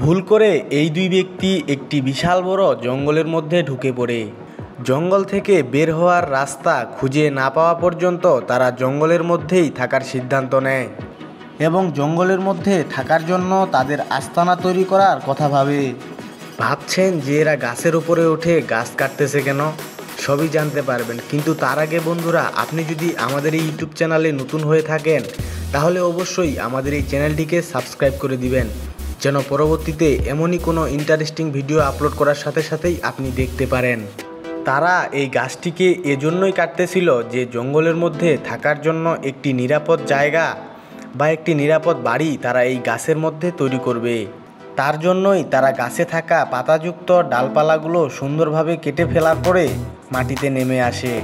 ভুল করে এই দুই ব্যক্তি একটি বিশাল বড় জঙ্গলের মধ্যে ঢুকে পড়ে। জঙ্গল থেকে বের হওয়ার রাস্তা খুঁজে না পাওয়া পর্যন্ত তারা জঙ্গলের মধ্যেই থাকার সিদ্ধান্ত নেয় এবং জঙ্গলের মধ্যে থাকার জন্য তাদের আস্তানা তৈরি করার কথা ভাবে। ভাবছেন যে এরা গাছের উপরে উঠে গাছ কাটতেছে কেন? সবই জানতে পারবেন, কিন্তু তার আগে বন্ধুরা, আপনি যদি আমাদের এই ইউটিউব চ্যানেলে নতুন হয়ে থাকেন তাহলে অবশ্যই আমাদের এই চ্যানেলটিকে সাবস্ক্রাইব করে দিবেন, যেন পরবর্তীতে এমনই কোনো ইন্টারেস্টিং ভিডিও আপলোড করার সাথে সাথেই আপনি দেখতে পারেন। তারা এই গাছটিকে এজন্যই কাটতেছিল যে জঙ্গলের মধ্যে থাকার জন্য একটি নিরাপদ জায়গা বা একটি নিরাপদ বাড়ি তারা এই গাছের মধ্যে তৈরি করবে। তার জন্যই তারা গাছে থাকা পাতাযুক্ত ডালপালাগুলো সুন্দরভাবে কেটে ফেলার পরে মাটিতে নেমে আসে।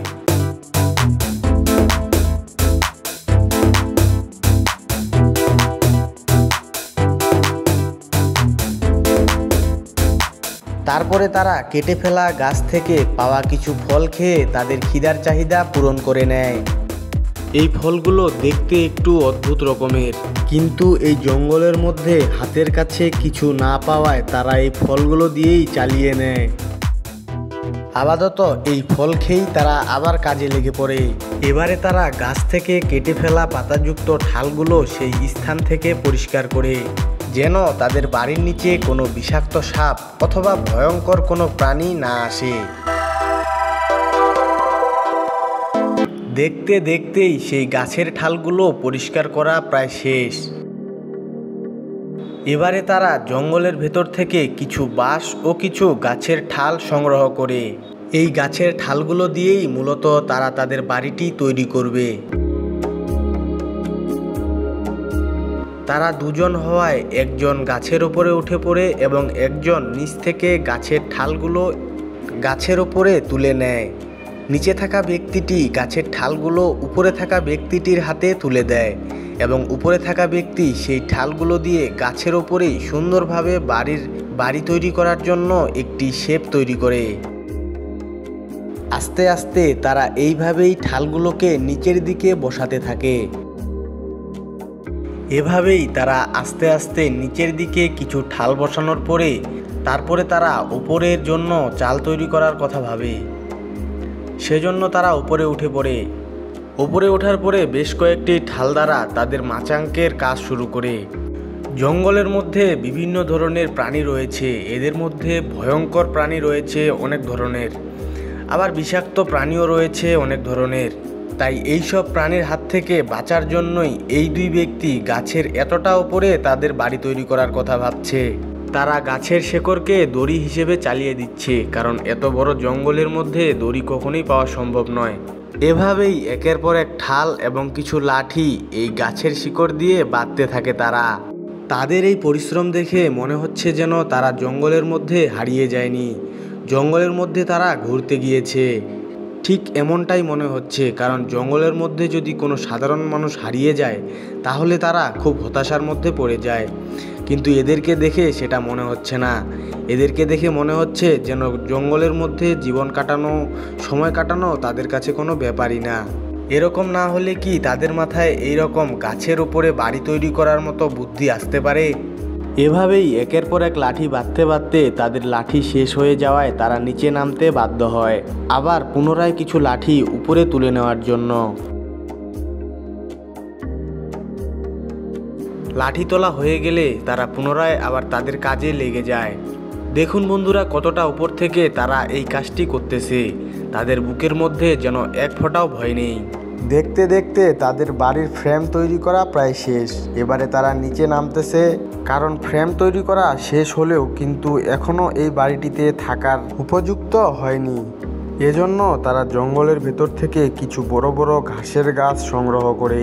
তারপরে তারা কেটে ফেলা গাছ থেকে পাওয়া কিছু ফল খেয়ে তাদের খিদার চাহিদা পূরণ করে নেয়। এই ফলগুলো দেখতে একটু অদ্ভুত রকমের, কিন্তু এই জঙ্গলের মধ্যে হাতের কাছে কিছু না পাওয়ায় তারা এই ফলগুলো দিয়েই চালিয়ে নেয়। আপাতত এই ফল খেয়েই তারা আবার কাজে লেগে পড়ে। এবারে তারা গাছ থেকে কেটে ফেলা পাতাযুক্ত ঠালগুলো সেই স্থান থেকে পরিষ্কার করে, যেন তাদের বাড়ির নিচে কোনো বিষাক্ত সাপ অথবা ভয়ঙ্কর কোনো প্রাণী না আসে। দেখতে দেখতেই সেই গাছের ঠালগুলো পরিষ্কার করা প্রায় শেষ। এবারে তারা জঙ্গলের ভেতর থেকে কিছু বাঁশ ও কিছু গাছের ঠাল সংগ্রহ করে এই গাছের ঠালগুলো দিয়েই মূলত তারা তাদের বাড়িটি তৈরি করবে। তারা দুজন হওয়ায় একজন গাছের ওপরে উঠে পড়ে এবং একজন নিচ থেকে গাছের ঠালগুলো গাছের ওপরে তুলে নেয়। নিচে থাকা ব্যক্তিটি গাছের ঠালগুলো উপরে থাকা ব্যক্তিটির হাতে তুলে দেয় এবং উপরে থাকা ব্যক্তি সেই ঠালগুলো দিয়ে গাছের ওপরেই সুন্দরভাবে বাড়ি তৈরি করার জন্য একটি শেপ তৈরি করে। আস্তে আস্তে তারা এইভাবেই ঠালগুলোকে নিচের দিকে বসাতে থাকে। এভাবেই তারা আস্তে আস্তে নিচের দিকে কিছু ঠাল বসানোর পরে তারপরে তারা উপরের জন্য চাল তৈরি করার কথা ভাবে। সেজন্য তারা উপরে উঠে পড়ে। উপরে ওঠার পরে বেশ কয়েকটি ঠাল দ্বারা তাদের মাচাঙ্কের কাজ শুরু করে। জঙ্গলের মধ্যে বিভিন্ন ধরনের প্রাণী রয়েছে, এদের মধ্যে ভয়ঙ্কর প্রাণী রয়েছে অনেক ধরনের, আবার বিষাক্ত প্রাণীও রয়েছে অনেক ধরনের। তাই এইসব প্রাণীর হাত থেকে বাঁচার জন্যই এই দুই ব্যক্তি গাছের এতটা উপরে তাদের বাড়ি তৈরি করার কথা ভাবছে। তারা গাছের শেকড়কে দড়ি হিসেবে চালিয়ে দিচ্ছে, কারণ এত বড় জঙ্গলের মধ্যে দড়ি কখনোই পাওয়া সম্ভব নয়। এভাবেই একের পর এক ঠাল এবং কিছু লাঠি এই গাছের শিকড় দিয়ে বাঁধতে থাকে তারা। তাদের এই পরিশ্রম দেখে মনে হচ্ছে যেন তারা জঙ্গলের মধ্যে হারিয়ে যায়নি, জঙ্গলের মধ্যে তারা ঘুরতে গিয়েছে। ঠিক এমনটাই মনে হচ্ছে, কারণ জঙ্গলের মধ্যে যদি কোনো সাধারণ মানুষ হারিয়ে যায় তাহলে তারা খুব হতাশার মধ্যে পড়ে যায়, কিন্তু এদেরকে দেখে সেটা মনে হচ্ছে না। এদেরকে দেখে মনে হচ্ছে যেন জঙ্গলের মধ্যে জীবন কাটানো, সময় কাটানো তাদের কাছে কোনো ব্যাপারই না। এরকম না হলে কি তাদের মাথায় এইরকম গাছের উপরে বাড়ি তৈরি করার মতো বুদ্ধি আসতে পারে? এভাবেই একের পর এক লাঠি বাঁধতে বাঁধতে তাদের লাঠি শেষ হয়ে যাওয়ায় তারা নিচে নামতে বাধ্য হয়, আবার পুনরায় কিছু লাঠি উপরে তুলে নেওয়ার জন্য। লাঠি তোলা হয়ে গেলে তারা পুনরায় আবার তাদের কাজে লেগে যায়। দেখুন বন্ধুরা, কতটা উপর থেকে তারা এই কাজটি করতেছে। তাদের বুকের মধ্যে যেন এক ফোঁটাও ভয় নেই। দেখতে দেখতে তাদের বাড়ির ফ্রেম তৈরি করা প্রায় শেষ। এবারে তারা নিচে নামতেছে, কারণ ফ্রেম তৈরি করা শেষ হলেও কিন্তু এখনও এই বাড়িটিতে থাকার উপযুক্ত হয়নি। এজন্য তারা জঙ্গলের ভেতর থেকে কিছু বড় বড় ঘাসের গাছ সংগ্রহ করে।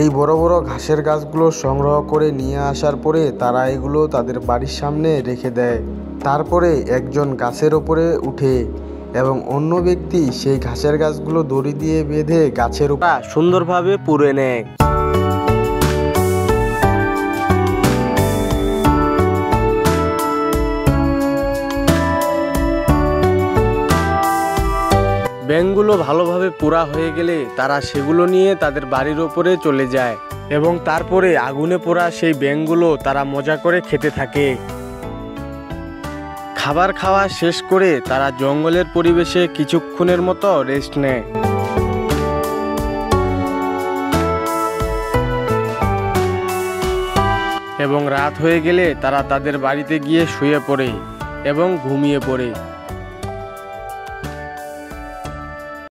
এই বড় বড় ঘাসের গাছগুলো সংগ্রহ করে নিয়ে আসার পরে তারা এগুলো তাদের বাড়ির সামনে রেখে দেয়। তারপরে একজন গাছের ওপরে উঠে এবং অন্য ব্যক্তি সেই ঘাসের গাছগুলো দড়ি দিয়ে বেঁধে গাছের উপর সুন্দরভাবে পুড়ে নেয়। ব্যাঙগুলো ভালোভাবে পোড়া হয়ে গেলে তারা সেগুলো নিয়ে তাদের বাড়ির ওপরে চলে যায়। এবং তারপরে আগুনে পোড়া সেই ব্যাঙগুলো তারা মজা করে খেতে থাকে। খাবার খাওয়া শেষ করে তারা জঙ্গলের পরিবেশে কিছুক্ষণের মতো রেস্ট নেয়। এবং রাত হয়ে গেলে তারা তাদের বাড়িতে গিয়ে শুয়ে পড়ে এবং ঘুমিয়ে পড়ে।